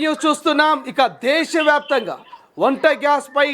News చూస్తున్నాం. ఇక దేశవ్యాప్తంగా వంట గ్యాస్ పై,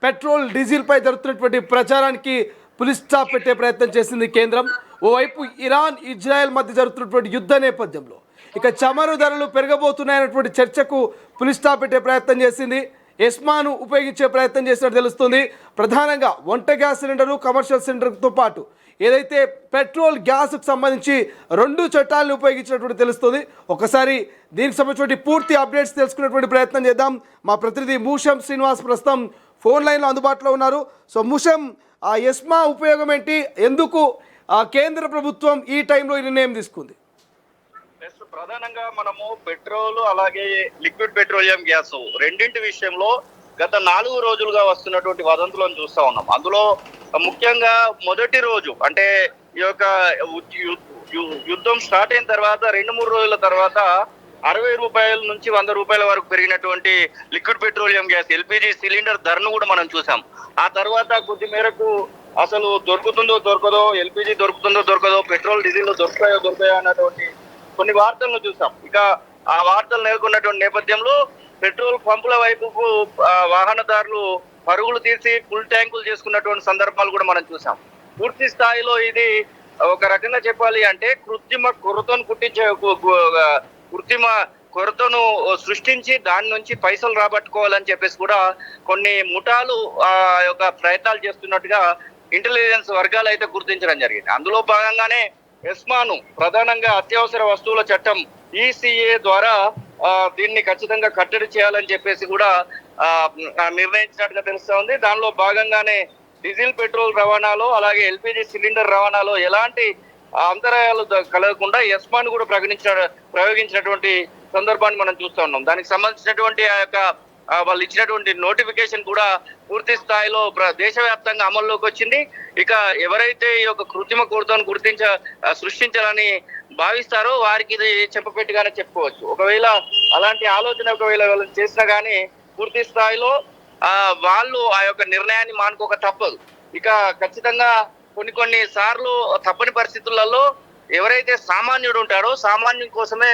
పెట్రోల్ డీజిల్ పై జరుగుతున్నటువంటి ప్రచారానికి పులిస్ స్టాప్ పెట్టే ప్రయత్నం చేసింది కేంద్రం. ఓవైపు ఇరాన్ ఇజ్రాయెల్ మధ్య జరుగుతున్నటువంటి యుద్ధ నేపథ్యంలో ఇక చమురు ధరలు పెరగబోతున్నాయన్నటువంటి చర్చకు పులిస్ స్టాప్ పెట్టే ప్రయత్నం చేసింది. ఎస్మాను ఉపయోగించే ప్రయత్నం చేసినట్టు తెలుస్తుంది. ప్రధానంగా వంట గ్యాస్ సిలిండరు, కమర్షియల్ సిలిండర్తో పాటు ఏదైతే పెట్రోల్ గ్యాస్కు సంబంధించి 2 చట్టాలను ఉపయోగించినటువంటి తెలుస్తుంది. ఒకసారి దీనికి సంబంధించిన పూర్తి అప్డేట్స్ తెలుసుకునేటువంటి ప్రయత్నం చేద్దాం. మా ప్రతినిధి మూషం శ్రీనివాస్ ప్రస్తుతం ఫోన్ లైన్లో అందుబాటులో ఉన్నారు. సో మూషం, ఆ ఎస్మా ఉపయోగం ఏంటి, ఎందుకు కేంద్ర ప్రభుత్వం ఈ టైంలో ఈ నిర్ణయం తీసుకుంది? ప్రధానంగా మనము పెట్రోల్ అలాగే లిక్విడ్ పెట్రోలియం గ్యాస్ రెండింటి విషయంలో గత 4 రోజులుగా వస్తున్నటువంటి వదంతులను చూస్తా ఉన్నాం. అందులో ముఖ్యంగా మొదటి రోజు అంటే ఈ యొక్క యుద్ధం స్టార్ట్ అయిన తర్వాత 2-3 రోజుల తర్వాత 60 రూపాయల నుంచి 100 రూపాయల వరకు పెరిగినటువంటి liquid petroleum gas LPG cylinder ధరను కూడా మనం చూసాం. ఆ తర్వాత కొద్ది మేరకు అసలు దొరుకుతుందో దొరకదో, ఎల్పిజి దొరుకుతుందో దొరకదో, పెట్రోల్ డీజిల్ దొరుకుతాయో అన్నటువంటి కొన్ని వార్తలను చూసాం. ఇక ఆ వార్తలు నెలకొన్నటువంటి నేపథ్యంలో పెట్రోల్ పంపుల వైపుకు వాహనదారులు పరుగులు తీసి ఫుల్ ట్యాంకులు చేసుకున్నటువంటి సందర్భాలు కూడా మనం చూసాం. పూర్తి స్థాయిలో ఇది ఒక రకంగా చెప్పాలి అంటే కృత్రిమ కొరతను సృష్టించి దాని నుంచి పైసలు రాబట్టుకోవాలని చెప్పేసి కూడా కొన్ని ముఠాలు యొక్క ప్రయత్నాలు చేస్తున్నట్టుగా ఇంటెలిజెన్స్ వర్గాలు అయితే గుర్తించడం జరిగింది. అందులో భాగంగానే ఎస్మాను ప్రధానంగా అత్యవసర వస్తువుల చట్టం ఈసీఏ ద్వారా దీన్ని ఖచ్చితంగా కట్టడి చేయాలని చెప్పేసి కూడా నిర్ణయించినట్టుగా తెలుస్తా ఉంది. దానిలో భాగంగానే డీజిల్ పెట్రోల్ రవాణాలో అలాగే ఎల్పిజి సిలిండర్ రవాణాలో ఎలాంటి అంతరాయాలు కలగకుండా ఎస్మాను కూడా ప్రయోగించినటువంటి సందర్భాన్ని మనం చూస్తూ ఉన్నాం. దానికి సంబంధించినటువంటి ఆ యొక్క వాళ్ళు ఇచ్చినటువంటి నోటిఫికేషన్ కూడా పూర్తి స్థాయిలో దేశవ్యాప్తంగా అమల్లోకి వచ్చింది. ఇక ఎవరైతే ఈ యొక్క కృత్రిమ కొరతను సృష్టించాలని భావిస్తారో వారికి ఇది చెప్పపెట్టుగానే చెప్పుకోవచ్చు. ఒకవేళ అలాంటి ఆలోచన ఒకవేళ చేసినా కానీ పూర్తి స్థాయిలో వాళ్ళు ఆ యొక్క నిర్ణయాన్ని మానుకోక తప్పదు. ఇక ఖచ్చితంగా కొన్ని సార్లు తప్పని పరిస్థితులలో ఎవరైతే సామాన్యుడు ఉంటాడో సామాన్యుడి కోసమే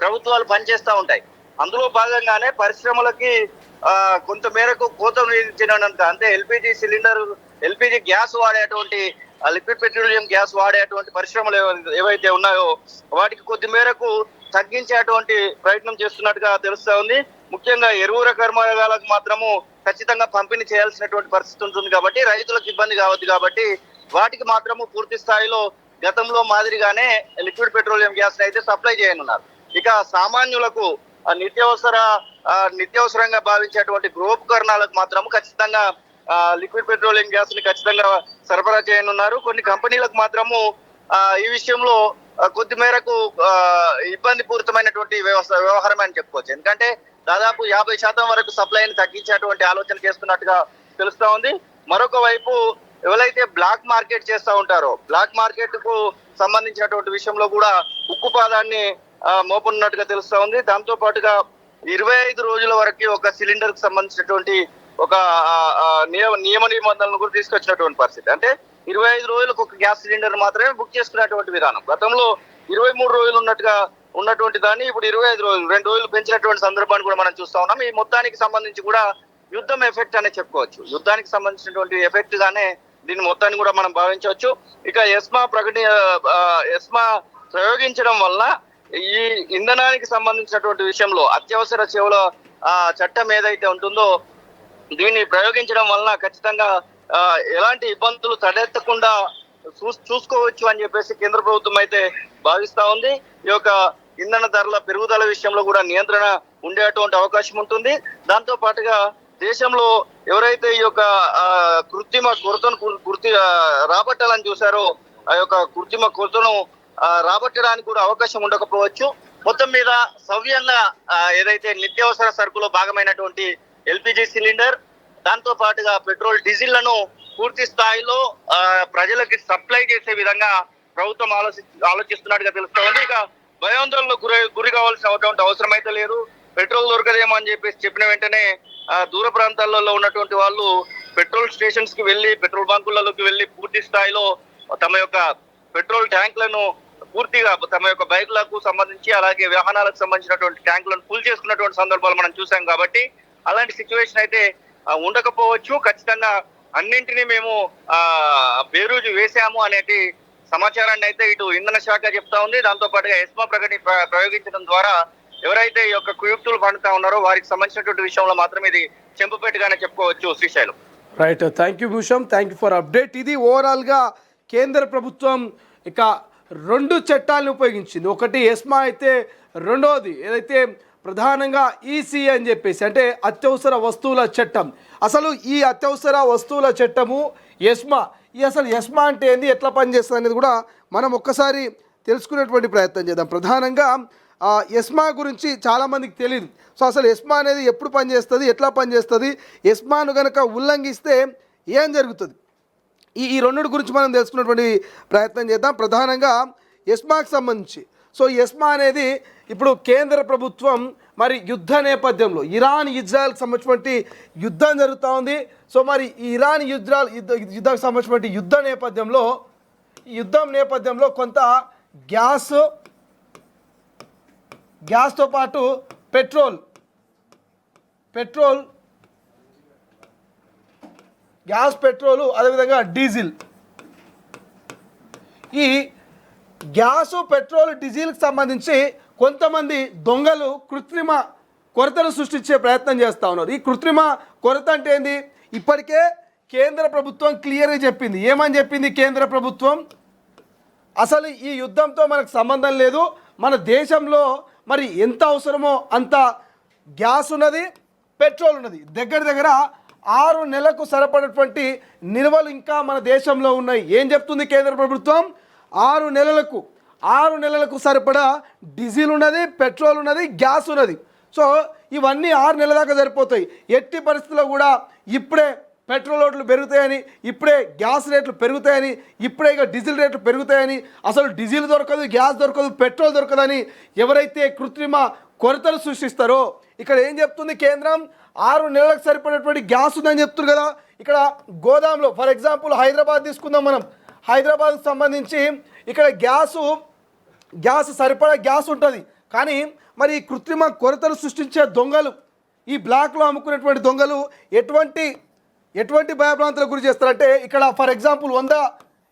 ప్రభుత్వాలు పనిచేస్తూ ఉంటాయి. అందులో భాగంగానే పరిశ్రమలకి కొంత మేరకు కోత విధించినంత అంటే ఎల్పిజి గ్యాస్ వాడేటువంటి లిక్విడ్ పెట్రోలియం గ్యాస్ వాడేటువంటి పరిశ్రమలు ఏవైతే ఉన్నాయో వాటికి కొద్ది మేరకు తగ్గించేటువంటి ప్రయత్నం చేస్తున్నట్టుగా తెలుస్తా ఉంది. ముఖ్యంగా ఎరువుల కర్మాగారాలకు మాత్రము ఖచ్చితంగా పంపిణీ చేయాల్సినటువంటి పరిస్థితి ఉంటుంది కాబట్టి రైతులకు ఇబ్బంది కావద్దు కాబట్టి వాటికి మాత్రము పూర్తి స్థాయిలో గతంలో మాదిరిగానే లిక్విడ్ పెట్రోలియం గ్యాస్ అయితే సప్లై చేయనున్నారు. ఇక సామాన్యులకు నిత్యావసరంగా భావించేటువంటి గృహోపకరణాలకు మాత్రం ఖచ్చితంగా లిక్విడ్ పెట్రోలియం గ్యాస్ ని ఖచ్చితంగా సరఫరా చేయనున్నారు. కొన్ని కంపెనీలకు మాత్రము ఈ విషయంలో కొద్ది మేరకు ఇబ్బంది పూరితమైనటువంటి వ్యవహారం అని చెప్పుకోవచ్చు. ఎందుకంటే దాదాపు 50% వరకు సప్లైని తగ్గించేటువంటి ఆలోచన చేస్తున్నట్టుగా తెలుస్తా ఉంది. మరొక వైపు ఎవరైతే బ్లాక్ మార్కెట్ చేస్తూ ఉంటారో బ్లాక్ మార్కెట్ కు సంబంధించినటువంటి విషయంలో కూడా ఉక్కుపాదాన్ని మోపనున్నట్టుగా తెలుస్తా ఉంది. దాంతో పాటుగా 25 రోజుల వరకు ఒక సిలిండర్ కు సంబంధించినటువంటి ఒక నియమ నిబంధనలను కూడా తీసుకొచ్చినటువంటి పరిస్థితి. అంటే 25 రోజులకు ఒక గ్యాస్ సిలిండర్ మాత్రమే బుక్ చేసుకున్నటువంటి విధానం. గతంలో 23 రోజులు ఉన్నటువంటి దాన్ని ఇప్పుడు 25 రోజులు 2 రోజులు పెంచినటువంటి సందర్భాన్ని కూడా మనం చూస్తా ఉన్నాం. ఈ మొత్తానికి సంబంధించి కూడా యుద్ధం ఎఫెక్ట్ అనే చెప్పుకోవచ్చు. యుద్ధానికి సంబంధించినటువంటి ఎఫెక్ట్ గానే దీన్ని మొత్తాన్ని కూడా మనం భావించవచ్చు. ఇక ఎస్మా ప్రయోగించడం వల్ల ఈ ఇంధనానికి సంబంధించినటువంటి విషయంలో అత్యవసర సేవల చట్టం ఏదైతే ఉంటుందో దీన్ని ప్రయోగించడం వలన ఖచ్చితంగా ఎలాంటి ఇబ్బందులు తలెత్తకుండా చూసుకోవచ్చు అని చెప్పేసి కేంద్ర ప్రభుత్వం అయితే భావిస్తా ఉంది. ఈ యొక్క ఇంధన ధరల పెరుగుదల విషయంలో కూడా నియంత్రణ ఉండేటువంటి అవకాశం ఉంటుంది. దాంతో పాటుగా దేశంలో ఎవరైతే ఈ యొక్క కృత్రిమ కొరతను రాబట్టాలని చూసారో ఆ యొక్క కృత్రిమ కొరతను రాబట్టడానికి కూడా అవకాశం ఉండకపోవచ్చు. మొత్తం మీద సవ్యంగా ఏదైతే నిత్యావసర సరుకులో భాగమైనటువంటి ఎల్పిజి సిలిండర్ దాంతో పాటుగా పెట్రోల్ డీజిల్లను పూర్తి స్థాయిలో ప్రజలకి సప్లై చేసే విధంగా ప్రభుత్వం ఆలోచిస్తున్నట్టుగా తెలుస్తా ఉంది. ఇక భయాందోళనకు గురి కావాల్సినటువంటి అవసరం అయితే లేదు. పెట్రోల్ దొరకదేమో అని చెప్పిన వెంటనే దూర ప్రాంతాలలో ఉన్నటువంటి వాళ్ళు పెట్రోల్ స్టేషన్స్ కి వెళ్ళి పెట్రోల్ బంకులలోకి వెళ్ళి పూర్తి స్థాయిలో తమ యొక్క పెట్రోల్ ట్యాంకులను పూర్తిగా తమ యొక్క బైకులకు సంబంధించి అలాగే వాహనాలకు సంబంధించినటువంటి ట్యాంకులను ఫుల్ చేసుకున్నటువంటి సందర్భాలు మనం చూసాం కాబట్టి అలాంటి సిచ్యువేషన్ అయితే ఉండకపోవచ్చు. ఖచ్చితంగా అన్నింటినీ మేము బేరూజు వేసాము అనేది సమాచారాన్ని అయితే ఇటు ఇంధన శాఖ చెప్తా ఉంది. దాంతో పాటుగా ఎస్మా ప్రయోగించడం ద్వారా ఎవరైతే ఈ యొక్క కుయుక్తులు పండుతా ఉన్నారో వారికి సంబంధించినటువంటి విషయంలో మాత్రం ఇది చెంపుపెట్టుగానే చెప్పుకోవచ్చు. Srisailam. Right, thank you భూషం, thank you for update. ఇది ఓవరాల్గా కేంద్ర ప్రభుత్వం ఇక 2 చట్టాలను ఉపయోగించింది. ఒకటి ఎస్మా అయితే, రెండోది ఏదైతే ప్రధానంగా ఈసీ అని చెప్పేసి అంటే అత్యవసర వస్తువుల చట్టం. అసలు ఈ అత్యవసర వస్తువుల చట్టము ఎస్మా, అసలు ఎస్మా అంటే ఏంది, ఎట్లా పనిచేస్తుంది అనేది కూడా మనం ఒక్కసారి తెలుసుకునేటువంటి ప్రయత్నం చేద్దాం. ప్రధానంగా ఎస్మా గురించి చాలామందికి తెలియదు. సో అసలు ఎస్మా అనేది ఎప్పుడు పనిచేస్తుంది, ఎట్లా పనిచేస్తుంది, ఎస్మాను కనుక ఉల్లంఘిస్తే ఏం జరుగుతుంది, ఈ రెండింటి గురించి మనం తెలుసుకున్నటువంటి ప్రయత్నం చేద్దాం. ప్రధానంగా ఎస్మాకు సంబంధించి, సో ఎస్మా అనేది ఇప్పుడు కేంద్ర ప్రభుత్వం మరి యుద్ధ నేపథ్యంలో ఇరాన్ ఇజ్రాయెల్కి సంబంధించినటువంటి యుద్ధం జరుగుతూ ఉంది. సో మరి ఈ ఇరాన్ యుద్ధానికి సంబంధించినటువంటి యుద్ధం నేపథ్యంలో కొంత గ్యాస్తో పాటు పెట్రోల్, అదేవిధంగా డీజిల్, ఈ గ్యాసు, పెట్రోల్, డీజిల్కి సంబంధించి కొంతమంది దొంగలు కృత్రిమ కొరతను సృష్టించే ప్రయత్నం చేస్తూ ఉన్నారు. ఈ కృత్రిమ కొరత అంటే ఏంది, ఇప్పటికే కేంద్ర ప్రభుత్వం క్లియర్గా చెప్పింది. ఏమని చెప్పింది కేంద్ర ప్రభుత్వం, అసలు ఈ యుద్ధంతో మనకు సంబంధం లేదు, మన దేశంలో మరి ఎంత అవసరమో అంత గ్యాస్ ఉన్నది, పెట్రోల్ ఉన్నది, దగ్గర 6 నెలలకు సరిపడేటువంటి నిల్వలు ఇంకా మన దేశంలో ఉన్నాయి. ఏం చెప్తుంది కేంద్ర ప్రభుత్వం, 6 నెలలకు సరిపడా డీజిల్ ఉన్నది, పెట్రోల్ ఉన్నది, గ్యాస్ ఉన్నది. సో ఇవన్నీ 6 నెలల దాకా సరిపోతాయి. ఎట్టి పరిస్థితుల్లో కూడా ఇప్పుడే పెట్రోల్ రేట్లు పెరుగుతాయని, ఇప్పుడే గ్యాస్ రేట్లు పెరుగుతాయని, ఇప్పుడే ఇక డీజిల్ రేట్లు పెరుగుతాయని, అసలు డీజిల్ దొరకదు, గ్యాస్ దొరకదు, పెట్రోల్ దొరకదని ఎవరైతే కృత్రిమ కొరతలు సృష్టిస్తారో, ఇక్కడ ఏం చెప్తుంది కేంద్రం, 6 నెలలకు సరిపడేటువంటి గ్యాస్ ఉందని చెప్తున్నారు కదా. ఇక్కడ గోదాంలో ఫర్ ఎగ్జాంపుల్ హైదరాబాద్ తీసుకుందాం మనం. హైదరాబాద్కు సంబంధించి ఇక్కడ గ్యాస్ సరిపడా గ్యాస్ ఉంటుంది. కానీ మరి ఈ కృత్రిమ కొరతలు సృష్టించే దొంగలు, ఈ బ్లాక్లో అమ్ముకునేటువంటి దొంగలు ఎటువంటి భయభ్రాంతులకు గురి చేస్తారంటే, ఇక్కడ ఫర్ ఎగ్జాంపుల్ 100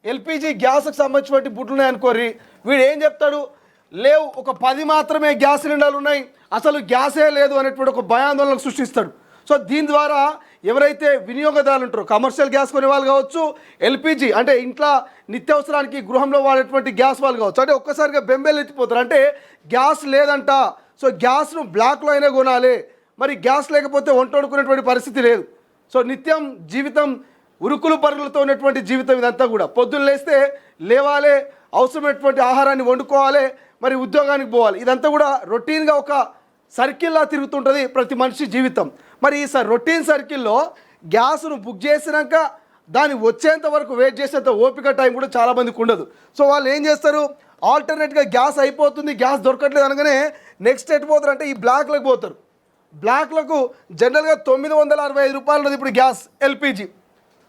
ఎల్పిజి గ్యాస్కి సంబంధించినటువంటి బుడ్లు ఉన్నాయనుకోర్రి, వీడు ఏం చెప్తాడు, లేవు ఒక 10 మాత్రమే గ్యాస్ సిలిండర్లు ఉన్నాయి, అసలు గ్యాసే లేదు అనేటువంటి ఒక భయాందోళనకు సృష్టిస్తాడు. సో దీని ద్వారా ఎవరైతే వినియోగదారులు ఉంటారో, కమర్షియల్ గ్యాస్ కొనే వాళ్ళు కావచ్చు, ఎల్పిజి అంటే ఇంట్లో నిత్యావసరానికి గృహంలో వాడేటువంటి గ్యాస్ వాళ్ళు కావచ్చు, అంటే ఒక్కసారిగా బెంబేలు ఎత్తిపోతారు. అంటే గ్యాస్ లేదంట, సో గ్యాస్ను బ్లాక్లో అయినా కొనాలి, మరి గ్యాస్ లేకపోతే వంట వండుకునేటువంటి పరిస్థితి లేదు. సో నిత్యం జీవితం ఉరుకులు పరుగులతో ఉన్నటువంటి జీవితం ఇదంతా కూడా. పొద్దున్న లేవాలి, అవసరమైనటువంటి ఆహారాన్ని వండుకోవాలి, మరి ఉద్యోగానికి పోవాలి, ఇదంతా కూడా రొటీన్గా ఒక సర్కిల్లా తిరుగుతుంటుంది ప్రతి మనిషి జీవితం. మరి ఈ రొటీన్ సర్కిల్లో గ్యాస్ను బుక్ చేసినాక దాన్ని వచ్చేంత వరకు వెయిట్ చేసేంత ఓపిక టైం కూడా చాలామందికి ఉండదు. సో వాళ్ళు ఏం చేస్తారు, ఆల్టర్నేట్గా గ్యాస్ అయిపోతుంది, గ్యాస్ దొరకట్లేదు అనగానే నెక్స్ట్ ఎటు పోతారంటే ఈ బ్లాక్లకు పోతారు. బ్లాక్లకు జనరల్గా 965 రూపాయలు ఉన్నది ఇప్పుడు గ్యాస్ ఎల్పిజి.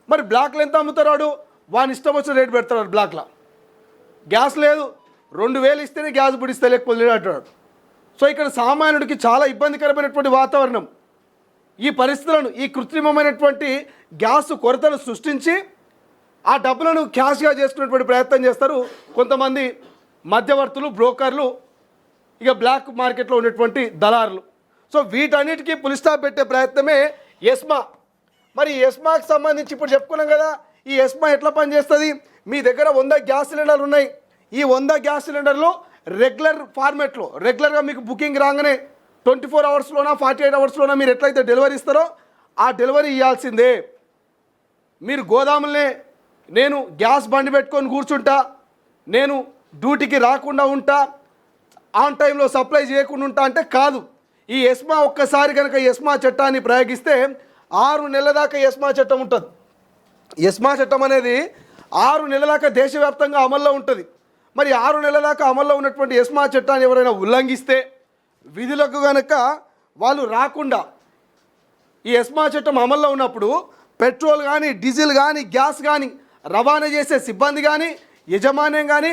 మరి బ్లాక్లో ఎంత అమ్ముతారు, వాని ఇష్టం వచ్చిన రేటు పెడతాడు. బ్లాక్లో గ్యాస్ లేదు, 2000 ఇస్తేనే గ్యాస్ పుడిస్తే లేకపోతే లేడు అంటాడు. సో ఇక్కడ సామాన్యుడికి చాలా ఇబ్బందికరమైనటువంటి వాతావరణం. ఈ పరిస్థితులను, ఈ కృత్రిమమైనటువంటి గ్యాస్ కొరతను సృష్టించి ఆ డబ్బులను క్యాష్గా చేసుకునేటువంటి ప్రయత్నం చేస్తారు కొంతమంది మధ్యవర్తులు, బ్రోకర్లు, ఇక బ్లాక్ మార్కెట్లో ఉన్నటువంటి దళారులు. సో వీటన్నిటికీ పులి స్టాప్ పెట్టే ప్రయత్నమే ఎస్మా. మరి ఎస్మాకి సంబంధించి ఇప్పుడు చెప్పుకున్నాం కదా, ఈ ఎస్మా ఎట్లా పనిచేస్తుంది, మీ దగ్గర 100 గ్యాస్ సిలిండర్లు ఉన్నాయి. ఈ 100 గ్యాస్ సిలిండర్లు రెగ్యులర్ ఫార్మేట్లో, రెగ్యులర్గా మీకు బుకింగ్ రాగానే 24 అవర్స్లోనా 48 అవర్స్లోనా మీరు ఎట్లయితే డెలివరీ ఇస్తారో ఆ డెలివరీ ఇవ్వాల్సిందే. మీరు గోదాములనే నేను గ్యాస్ బండి పెట్టుకొని కూర్చుంటా, నేను డ్యూటీకి రాకుండా ఉంటా, ఆన్ టైంలో సప్లై చేయకుండా ఉంటా అంటే కాదు. ఈ ఎస్మా ఒక్కసారి కనుక ఎస్మా చట్టాన్ని ప్రయోగిస్తే 6 నెలల దాకా ఎస్మా చట్టం ఉంటుంది. ఎస్మా చట్టం అనేది 6 నెలల దాకా దేశవ్యాప్తంగా అమల్లో ఉంటుంది. మరి 6 నెలల దాకా అమల్లో ఉన్నటువంటి ఎస్మా చట్టాన్ని ఎవరైనా ఉల్లంఘిస్తే, విధులకు కనుక వాళ్ళు రాకుండా, ఈ ఎస్మా చట్టం అమల్లో ఉన్నప్పుడు పెట్రోల్ కానీ, డీజిల్ కానీ, గ్యాస్ కానీ రవాణా చేసే సిబ్బంది కానీ, యజమాన్యం కానీ,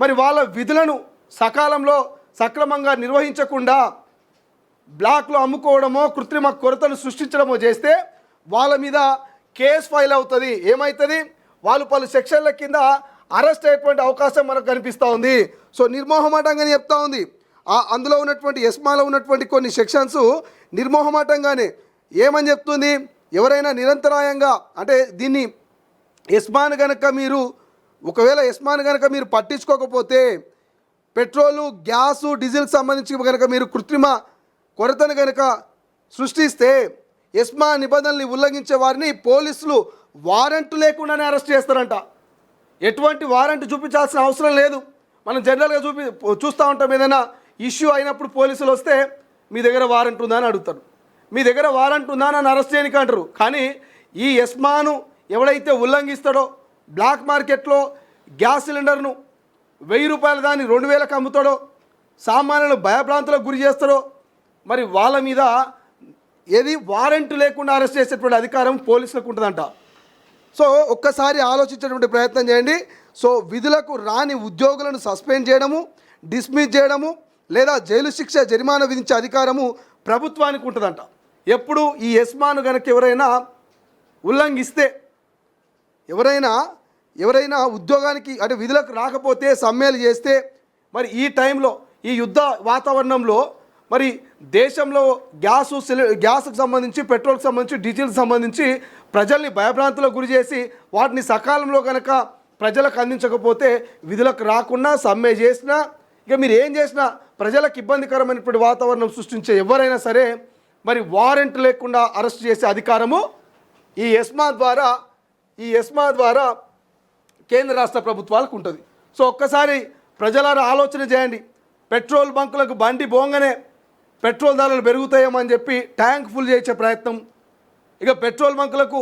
మరి వాళ్ళ విధులను సకాలంలో సక్రమంగా నిర్వహించకుండా బ్లాక్లో అమ్ముకోవడమో కృత్రిమ కొరతను సృష్టించడమో చేస్తే వాళ్ళ మీద కేసు ఫైల్ అవుతుంది. ఏమవుతుంది? వాళ్ళు పలు సెక్షన్ల కింద అరెస్ట్ అయ్యేటువంటి అవకాశం మనకు కనిపిస్తూ ఉంది. సో నిర్మోహమాటంగానే చెప్తా ఉంది. అందులో ఉన్నటువంటి ఎస్మాలో ఉన్నటువంటి కొన్ని సెక్షన్స్ నిర్మోహమాటంగానే ఏమని చెప్తుంది? ఎవరైనా నిరంతరాయంగా అంటే దీన్ని ఎస్మాన్ కనుక మీరు ఒకవేళ ఎస్మాన్ కనుక మీరు పట్టించుకోకపోతే పెట్రోలు గ్యాసు డీజిల్కి సంబంధించి కనుక మీరు కృత్రిమ కొరతను కనుక సృష్టిస్తే ఎస్మా నిబంధనల్ని ఉల్లంఘించే వారిని పోలీసులు వారెంట్ లేకుండానే అరెస్ట్ చేస్తారంట. ఎటువంటి వారెంట్ చూపించాల్సిన అవసరం లేదు. మనం జనరల్గా చూస్తూ ఉంటాం. ఏదైనా ఇష్యూ అయినప్పుడు పోలీసులు వస్తే మీ దగ్గర వారెంట్ ఉందా అని అడుగుతారు. మీ దగ్గర వారెంట్ ఉందా అని అరెస్ట్ చేయడానికి అంటారు. కానీ ఈ ఎస్మాను ఎవడైతే ఉల్లంఘిస్తాడో బ్లాక్ మార్కెట్లో గ్యాస్ సిలిండర్ను 1000 రూపాయలు దాన్ని 2000కి అమ్ముతాడో సామాన్యులు భయభ్రాంతులకు గురి చేస్తాడో మరి వాళ్ళ మీద ఏది వారెంట్ లేకుండా అరెస్ట్ చేసేటువంటి అధికారం పోలీసులకు ఉంటుందంట. సో ఒక్కసారి ఆలోచించేటువంటి ప్రయత్నం చేయండి. సో విధులకు రాని ఉద్యోగులను సస్పెండ్ చేయడము, డిస్మిస్ చేయడము లేదా జైలు శిక్ష జరిమానా విధించే అధికారము ప్రభుత్వానికి ఉంటుందంట. ఎప్పుడు ఈ ఎస్మాను కనుక ఎవరైనా ఉల్లంఘిస్తే ఎవరైనా ఉద్యోగానికి అంటే విధులకు రాకపోతే సమ్మెలు చేస్తే మరి ఈ టైంలో ఈ యుద్ధ వాతావరణంలో మరి దేశంలో గ్యాస్కు సంబంధించి పెట్రోల్కి సంబంధించి డీజిల్కి సంబంధించి ప్రజల్ని భయభ్రాంతులకు గురి చేసి వాటిని సకాలంలో కనుక ప్రజలకు అందించకపోతే విధులకు రాకుండా సమ్మె చేసినా ఇక మీరు ఏం చేసినా ప్రజలకు ఇబ్బందికరమైనటువంటి వాతావరణం సృష్టించే ఎవరైనా సరే మరి వారెంట్ లేకుండా అరెస్ట్ చేసే అధికారము ఈ ఎస్మా ద్వారా కేంద్ర రాష్ట్ర ప్రభుత్వాలకు ఉంటుంది. సో ఒక్కసారి ప్రజలారా ఆలోచన చేయండి. పెట్రోల్ బంకులకు బండి పోగానే పెట్రోల్ ధరలు పెరుగుతాయేమని చెప్పి ట్యాంక్ ఫుల్ చేసే ప్రయత్నం, ఇక పెట్రోల్ బంకులకు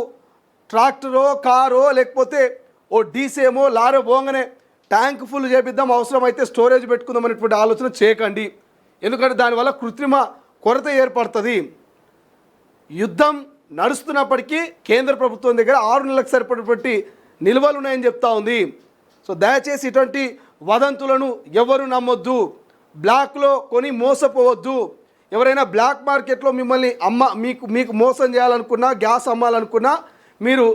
ట్రాక్టరో కారో లేకపోతే ఓ డీసేమో లారో పోగానే ట్యాంక్ ఫుల్ చేపిద్దాం, అవసరమైతే స్టోరేజ్ పెట్టుకుందాం అనేటువంటి ఆలోచన చేయకండి. ఎందుకంటే దానివల్ల కృత్రిమ కొరత ఏర్పడుతుంది. యుద్ధం నడుస్తున్నప్పటికీ కేంద్ర ప్రభుత్వం దగ్గర 6 నెలలకు సరిపడేటువంటి నిల్వలు ఉన్నాయని చెప్తా ఉంది. సో దయచేసి ఇటువంటి వదంతులను ఎవరు నమ్మొద్దు. బ్లాక్లో కొని మోసపోవద్దు. ఎవరైనా బ్లాక్ మార్కెట్లో మిమ్మల్ని మీకు మోసం చేయాలనుకున్నా గ్యాస్ అమ్మాలనుకున్నా మీరు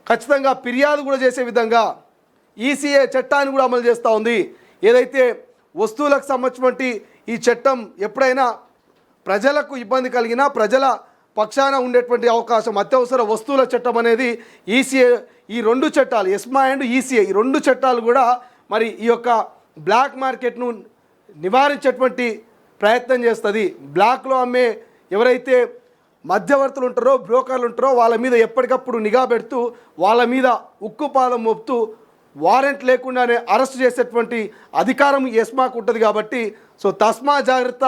ఖచ్చితంగా ఫిర్యాదు కూడా చేసే విధంగా ఈసీఏ చట్టాన్ని కూడా అమలు చేస్తూ ఉంది. ఏదైతే వస్తువులకు సంబంధించినటువంటి ఈ చట్టం ఎప్పుడైనా ప్రజలకు ఇబ్బంది కలిగినా ప్రజల పక్షాన ఉండేటువంటి అవకాశం అత్యవసర వస్తువుల చట్టం అనేది ఈసీఏ ఈ 2 చట్టాలు ఎస్మా అండ్ ఈసీఏ ఈ 2 చట్టాలు కూడా మరి ఈ యొక్క బ్లాక్ మార్కెట్ను నివారించేటువంటి ప్రయత్నం చేస్తుంది. బ్లాక్లో అమ్మే ఎవరైతే మధ్యవర్తులు ఉంటారో బ్రోకర్లు ఉంటారో వాళ్ళ మీద ఎప్పటికప్పుడు నిఘా పెడుతూ వాళ్ళ మీద ఉక్కుపాదం మోపుతూ వారెంట్ లేకుండానే అరెస్ట్ చేసేటువంటి అధికారం ఎస్మాకు ఉంటుంది. కాబట్టి సో తస్మా జాగ్రత్త,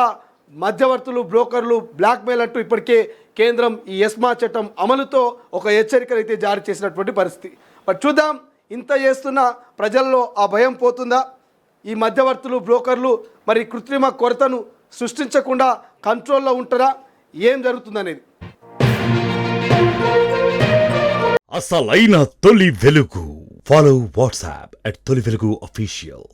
మధ్యవర్తులు బ్రోకర్లు బ్లాక్మెయిల్ అంటూ ఇప్పటికే కేంద్రం ఈ ఎస్మా చట్టం అమలుతో ఒక హెచ్చరికలు అయితే జారీ చేసినటువంటి పరిస్థితి. బట్ చూద్దాం, ఇంత చేస్తున్న ప్రజల్లో ఆ భయం పోతుందా? ఈ మధ్యవర్తులు బ్రోకర్లు మరి కృత్రిమ కొరతను సృష్టించకుండా కంట్రోల్లో ఉంటారా? ఏం జరుగుతుందనేది అసలైన తొలి వెలుగు. ఫాలో వాట్సాప్ @తొలి వెలుగు official.